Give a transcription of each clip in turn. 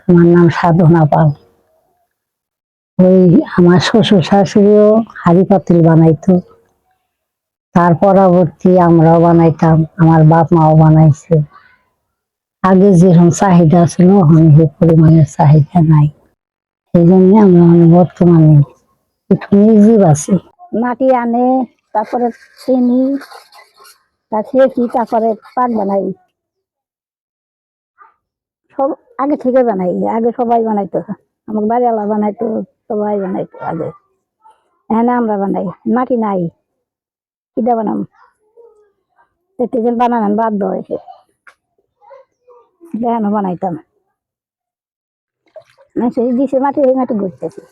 আমার নাম সাধনা পাল। ওই আমার শ্বশুর শাশুড়িও হাঁড়ি পাতিল বানাইতো, তার পরবর্তী আমরাও বানাইতাম, আমার বাপ মাও বানাইছে। আগে যেরকম চাহিদা ছিল এখন সেই পরিমাণের চাহিদা নাই, এই জন্য আমরা বর্তমানে একটু নির্জীব আছি। মাটি আনে, তারপরে চিনি, তারপরে পাক বানাই, সব আগে থেকে বানাই। আগে সবাই বানাইতো, আমার বাড়িওয়ালা বানাইতো, সবাই বানাইতো আগে। এখানে আমরা বানাই, মাটি নাই, কিটা বানাম, বানান বাধ্য হয়েছে, এখনো বানাইতাম দিছে মাটি, এই মাটি ঘুরতেছি।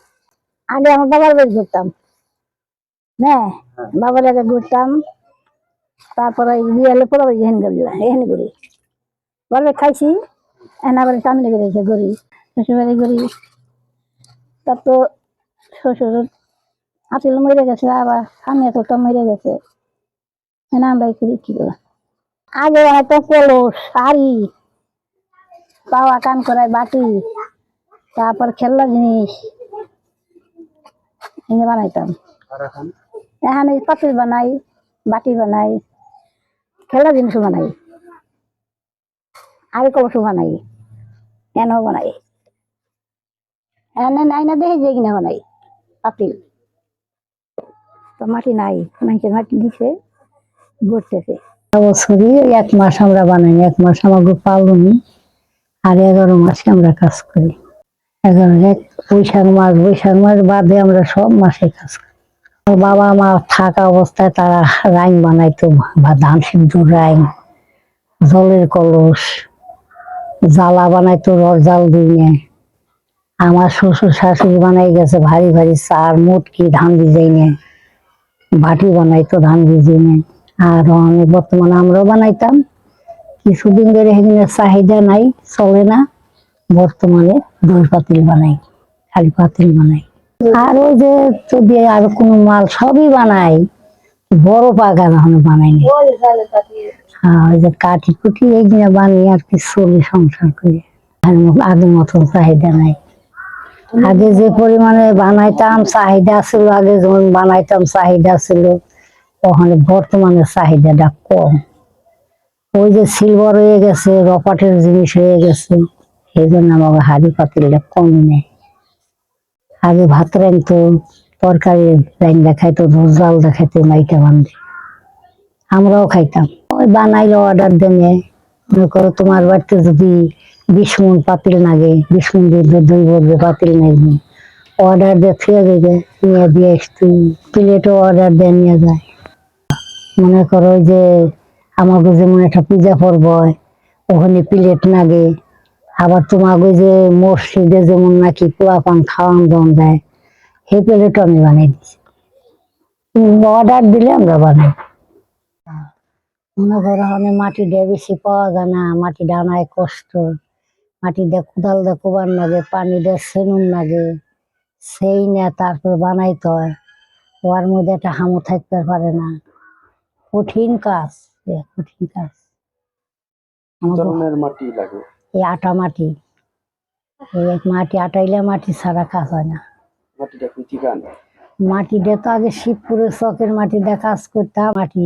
আগে আমার বাবার বাড়ি ঘুরতাম, হ্যাঁ বাবার আগে ঘুরতাম, তারপরে বিয়ালে পড়া বাড়ি এখানে ঘুরি, বলবে খাইছি। এখন আবার সামনে বেরিয়েছে ঘুরি, শ্বশুর বাড়ি ঘুরি। তার তো শ্বশুর আসলে মরে গেছে, আবার স্বামী তো মরে গেছে, আমরা করি কি করে। আগে হয়তো কলস, শাড়ি, পাওয়া কান করায় বাটি, তারপর খেলনা জিনিস এনে বানাইতাম। এখানে পাতিল বানাই, বাটি বানাই, খেলনা জিনিসও বানাই, আগে কলসও বানাই, এনেও বানাই। এনে নাই না দেখে যে কিনা বানাই পাতিল, তো মাটি নাই, মাটি দিছে ঘুরতেছে। বছরই 1 মাস আমরা বানাই, 1 মাস আমাকে পালনি, আর 11 মাসে আমরা কাজ করি। 11 বৈশাখ মাস বাদে আমরা সব মাসে কাজ করি। বাবা মা থাকা অবস্থায় তারা রাইন বানাইতো, বা ধান সিদ্ধ রাইন, জলের কলস, জ্বালা বানাইতো রড জাল দিয়ে। আমার শ্বশুর শাশুড়ি বানাই গেছে ভারী ভারী চার মুটকি ধান ভিজাইনে, বাটি বানাইতো ধান ভিজিয়ে। আর বর্তমানে আমরাও বানাইতাম, কিছুদিন ধরে এখানে চাহিদা নাই, চলে না, বর্তমানে দই পাতিল বানাই, খালি পাতিল বানাই। আর ওই যে যদি আর কোনো মাল সবই বানাই, বড় পাকা এখন বানাইনি। হ্যাঁ, ওই যে কাঠি কুটি এইগুলো বানিয়ে আর কি চলি সংসার করে, আগের মতন চাহিদা নাই। আগে যে পরিমাণে বানাইতাম চাহিদা ছিল, আগে যেমন বানাইতাম চাহিদা ছিল, ওখানে বর্তমানে চাহিদাটা কম। ওই যে সিলভার হয়ে গেছে, রপাটের জিনিস হয়ে গেছে, এই জন্য আমাকে হাঁড়ি পাতিলটা কম নেই। আগে ভাত রাঁধতো, তরকারি রাইন দেখাইতো, জাল দেখাইতো, মাইটা বান্ধে, আমরাও খাইতাম। ওই বানাইলে অর্ডার দেনে, মনে করো তোমার বাড়িতে যদি 20 মণ পাতিল লাগে, 20 মণ দিয়ে 2 বলবে পাতিল নেই, অর্ডার দিয়ে থুয়ে দেবে, নিয়ে দিয়ে আসতো। প্লেটও অর্ডার দিয়ে নিয়ে যায়। মনে করো যে আমাকে যেমন একটা পূজা পর্ব হয়, ওখানে প্লেট লাগে। আবার তোমাকে যে মসজিদে যেমন নাকি পোয়া পান খাওয়ান দাওয়ান দেয়, সেই প্লেটও আমি বানিয়ে দিচ্ছি, অর্ডার দিলে আমরা বানাই। মনে করো মাটি দিয়ে বেশি পাওয়া যায় না, মাটি ডানায় কষ্ট, মাটি দিয়ে কোদাল দিয়ে কোবার লাগে, পানি দিয়ে সেনুন লাগে, সেই না তারপর বানাইতে হয়। ওর মধ্যে একটা হামু থাকতে পারে না, কঠিন কাজ, কঠিন কাজ। মাটি লাগে এই আটা মাটি, এই মাটি আটাইলে মাটি ছাড়া কাজ হয় না। মাটিটা তো আগে শিবপুরের চকের মাটি দিয়ে কাজ করতাম, মাটি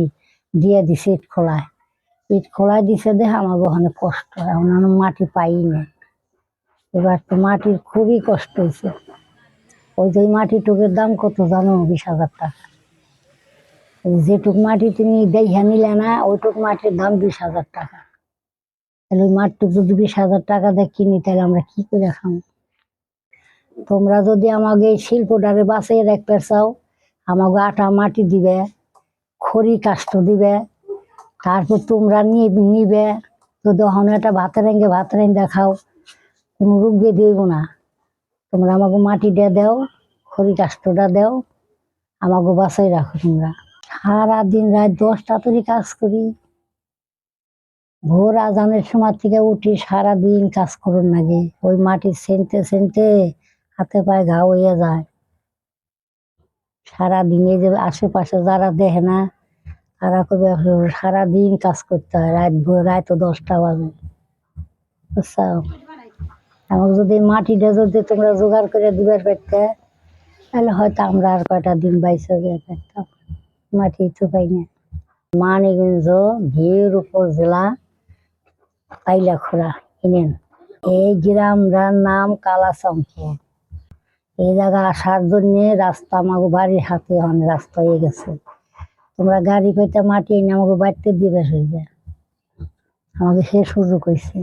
দিয়ে দিছে ইট খোলায় দিছে, দেখে আমাকে ওখানে কষ্ট হয়, এখন মাটি পাই না। এবার তো মাটির খুবই কষ্ট হয়েছে। ওই যে মাটি টুকের দাম কত জানো? 20,000 টাকা। যেটুক মাটি তুমি দেখে নিলে না, ওইটুক মাটির দাম 20,000 টাকা। তাহলে ওই মাটিটুক যদি 20,000 টাকা দিয়ে কিনি, তাহলে আমরা কি করে খাবো? তোমরা যদি আমাকে এই শিল্পটারে বাঁচিয়ে রাখতে চাও, আমাকে আটা মাটি দিবে, খড়ি কাষ্ট দিবে, তারপর তোমরা নিবে। যদি ওখানে একটা ভাত রেঁধে খাও, কোনো রোগ বেঁধে হইব না। তোমরা আমাকে মাটিটা দাও, খড়ি কাষ্টটা দাও, আমাকে বাঁচাই রাখো। তোমরা সারাদিন রাত 10টা তৈরি কাজ করি, ভোর আজানের সময় থেকে উঠি, সারাদিন কাজ করুন লাগে। ওই মাটি সেনতে সেনতে হাতে পায়ে ঘা হয়ে যায়। সারাদিন এই যে আশেপাশে যারা দেখে না, তারা কবে সারাদিন কাজ করতে হয়, রাত 10টা বাজে, বুঝছো? আমাকে যদি এই মাটিটা যদি তোমরা জোগাড় করে দিবার পারতে, তাহলে হয়তো আমরা আর কয়টা দিন বাইসে যেতে পারতাম। মাটি তো পাই না। মানিকগঞ্জ ঘিওর উপজেলা পাইলাখোড়া ইউনিয়ন। এই গ্রামটার নাম কালাচাঁদপুর। এই জায়গা আসার জন্য রাস্তা আমাকে বাড়ির হাতে অনেক রাস্তা হয়ে গেছে। তোমরা গাড়ি পেতে মাটি এনে আমাকে বাড়িতে দিবে, আমাকে সে সুযোগ হয়েছে।